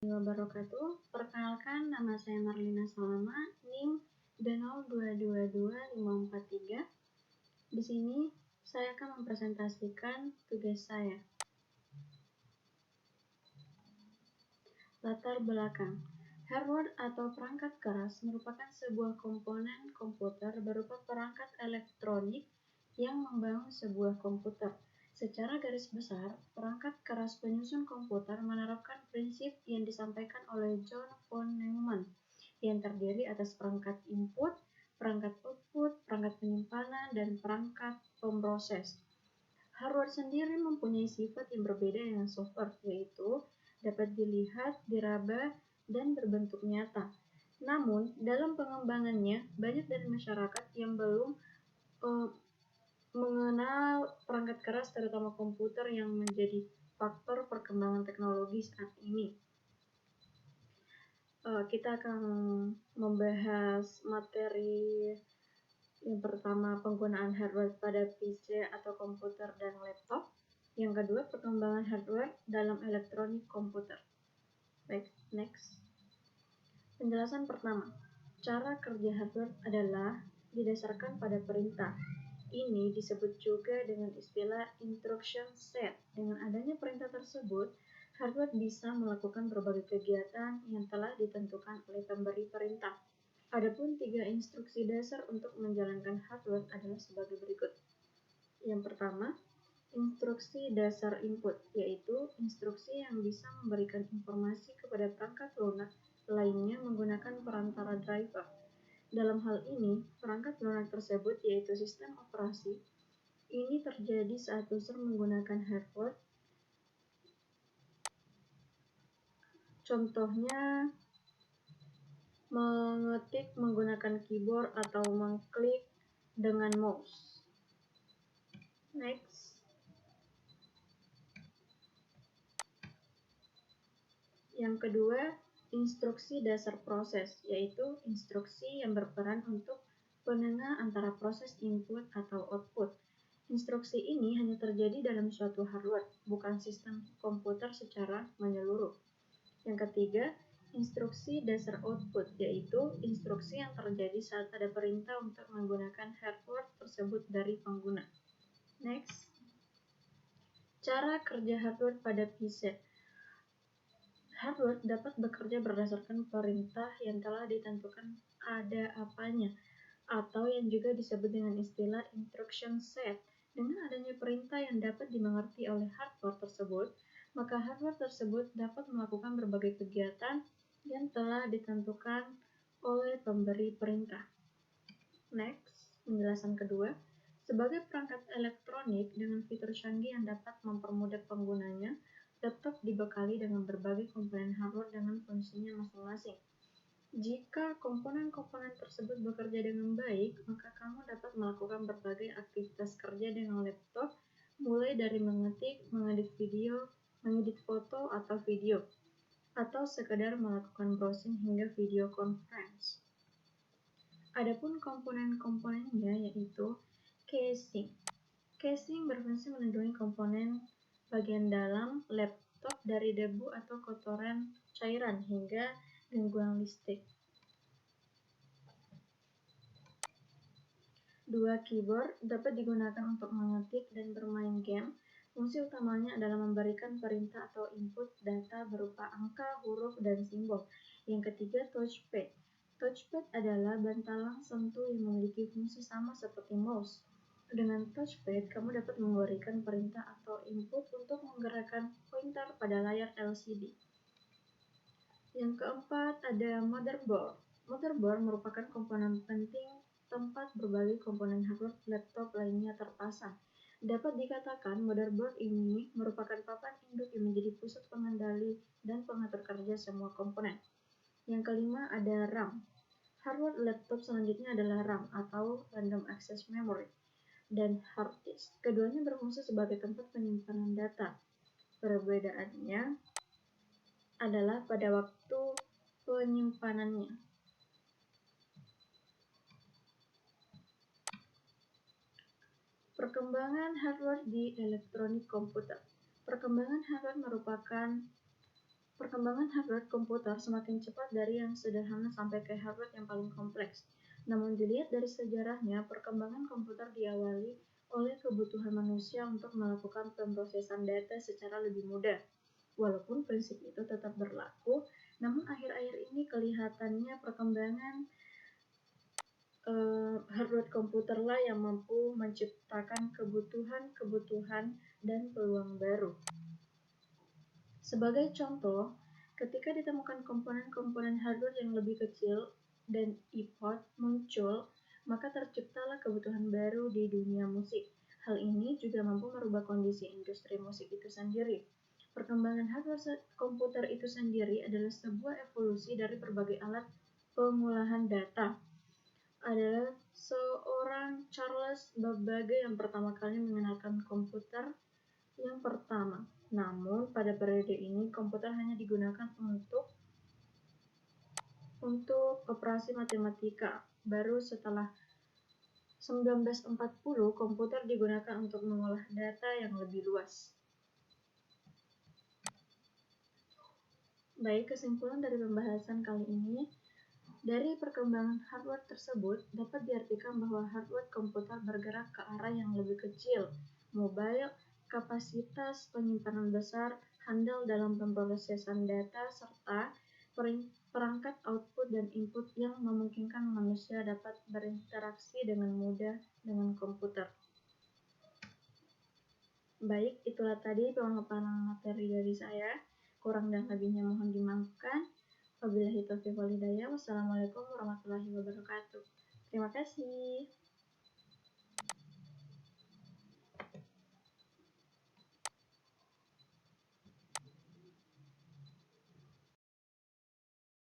Wabarakatuh. Perkenalkan, nama saya Marlina Salama, NIM D02225543. Di sini saya akan mempresentasikan tugas saya. Latar belakang. Hardware atau perangkat keras merupakan sebuah komponen komputer berupa perangkat elektronik yang membangun sebuah komputer. Secara garis besar, perangkat keras penyusun komputer menerapkan prinsip yang disampaikan oleh John von Neumann yang terdiri atas perangkat input, perangkat output, perangkat penyimpanan, dan perangkat pemroses. Hardware sendiri mempunyai sifat yang berbeda dengan software, yaitu dapat dilihat, diraba, dan berbentuk nyata. Namun, dalam pengembangannya, banyak dari masyarakat yang belum mengenal perangkat keras, terutama komputer, yang menjadi faktor perkembangan teknologi saat ini. Kita akan membahas materi yang pertama, penggunaan hardware pada PC atau komputer dan laptop. Yang kedua, perkembangan hardware dalam elektronik komputer. Next. Penjelasan pertama, cara kerja hardware adalah didasarkan pada perintah. Ini disebut juga dengan istilah instruction set. Dengan adanya perintah tersebut, hardware bisa melakukan berbagai kegiatan yang telah ditentukan oleh pemberi perintah. Adapun 3 instruksi dasar untuk menjalankan hardware adalah sebagai berikut. Yang pertama, instruksi dasar input, yaitu instruksi yang bisa memberikan informasi kepada perangkat lunak lainnya menggunakan perantara driver. Dalam hal ini, perangkat lunak tersebut, yaitu sistem operasi, ini terjadi saat user menggunakan hardware. Contohnya, mengetik menggunakan keyboard atau mengklik dengan mouse. Next. Yang kedua, instruksi dasar proses, yaitu instruksi yang berperan untuk penengah antara proses input atau output. Instruksi ini hanya terjadi dalam suatu hardware, bukan sistem komputer secara menyeluruh. Yang ketiga, instruksi dasar output, yaitu instruksi yang terjadi saat ada perintah untuk menggunakan hardware tersebut dari pengguna. Next. Cara kerja hardware pada PC. Hardware dapat bekerja berdasarkan perintah yang telah ditentukan ada apanya, atau yang juga disebut dengan istilah instruction set. Dengan adanya perintah yang dapat dimengerti oleh hardware tersebut, maka hardware tersebut dapat melakukan berbagai kegiatan yang telah ditentukan oleh pemberi perintah. Next, penjelasan kedua. Sebagai perangkat elektronik dengan fitur canggih yang dapat mempermudah penggunanya, laptop dibekali dengan berbagai komponen hardware dengan fungsinya masing-masing. Jika komponen-komponen tersebut bekerja dengan baik, maka kamu dapat melakukan berbagai aktivitas kerja dengan laptop, mulai dari mengetik, mengedit video, mengedit foto atau video, atau sekedar melakukan browsing hingga video conference. Adapun komponen-komponennya yaitu casing. Casing berfungsi melindungi komponen bagian dalam laptop dari debu atau kotoran cairan hingga gangguan listrik. 2 keyboard dapat digunakan untuk mengetik dan bermain game. Fungsi utamanya adalah memberikan perintah atau input data berupa angka, huruf, dan simbol. Yang ketiga, touchpad. Touchpad adalah bantalan sentuh yang memiliki fungsi sama seperti mouse. Dengan touchpad, kamu dapat memberikan perintah atau input untuk menggerakkan pointer pada layar LCD. Yang keempat, ada motherboard. Motherboard merupakan komponen penting tempat berbagai komponen hardware laptop lainnya terpasang. Dapat dikatakan motherboard ini merupakan papan induk yang menjadi pusat pengendali dan pengatur kerja semua komponen. Yang kelima, ada RAM. Hardware laptop selanjutnya adalah RAM atau Random Access Memory dan hard disk. Keduanya berfungsi sebagai tempat penyimpanan data. Perbedaannya adalah pada waktu penyimpanannya. Perkembangan hardware di elektronik komputer. Perkembangan hardware merupakan Perkembangan hardware komputer semakin cepat dari yang sederhana sampai ke hardware yang paling kompleks. Namun dilihat dari sejarahnya, perkembangan komputer diawali oleh kebutuhan manusia untuk melakukan pemrosesan data secara lebih mudah. Walaupun prinsip itu tetap berlaku, namun akhir-akhir ini kelihatannya perkembangan hardware komputerlah yang mampu menciptakan kebutuhan dan peluang baru. Sebagai contoh, ketika ditemukan komponen-komponen hardware yang lebih kecil dan iPod muncul, maka terciptalah kebutuhan baru di dunia musik. Hal ini juga mampu merubah kondisi industri musik itu sendiri. Perkembangan hardware komputer itu sendiri adalah sebuah evolusi dari berbagai alat pengolahan data. Adalah seorang Charles Babbage yang pertama kali mengenalkan komputer yang pertama. Namun, pada periode ini, komputer hanya digunakan untuk operasi matematika. Baru setelah 1940, komputer digunakan untuk mengolah data yang lebih luas. Baik, kesimpulan dari pembahasan kali ini, dari perkembangan hardware tersebut, dapat diartikan bahwa hardware komputer bergerak ke arah yang lebih kecil, mobile, kapasitas penyimpanan besar, handal dalam pemrosesan data, serta perangkat output dan input yang memungkinkan manusia dapat berinteraksi dengan mudah dengan komputer. Baik, itulah tadi pemaparan materi dari saya. Kurang dan lebihnya mohon dimaafkan. Wabillahi taufiq wal hidayah. Wassalamualaikum warahmatullahi wabarakatuh. Terima kasih.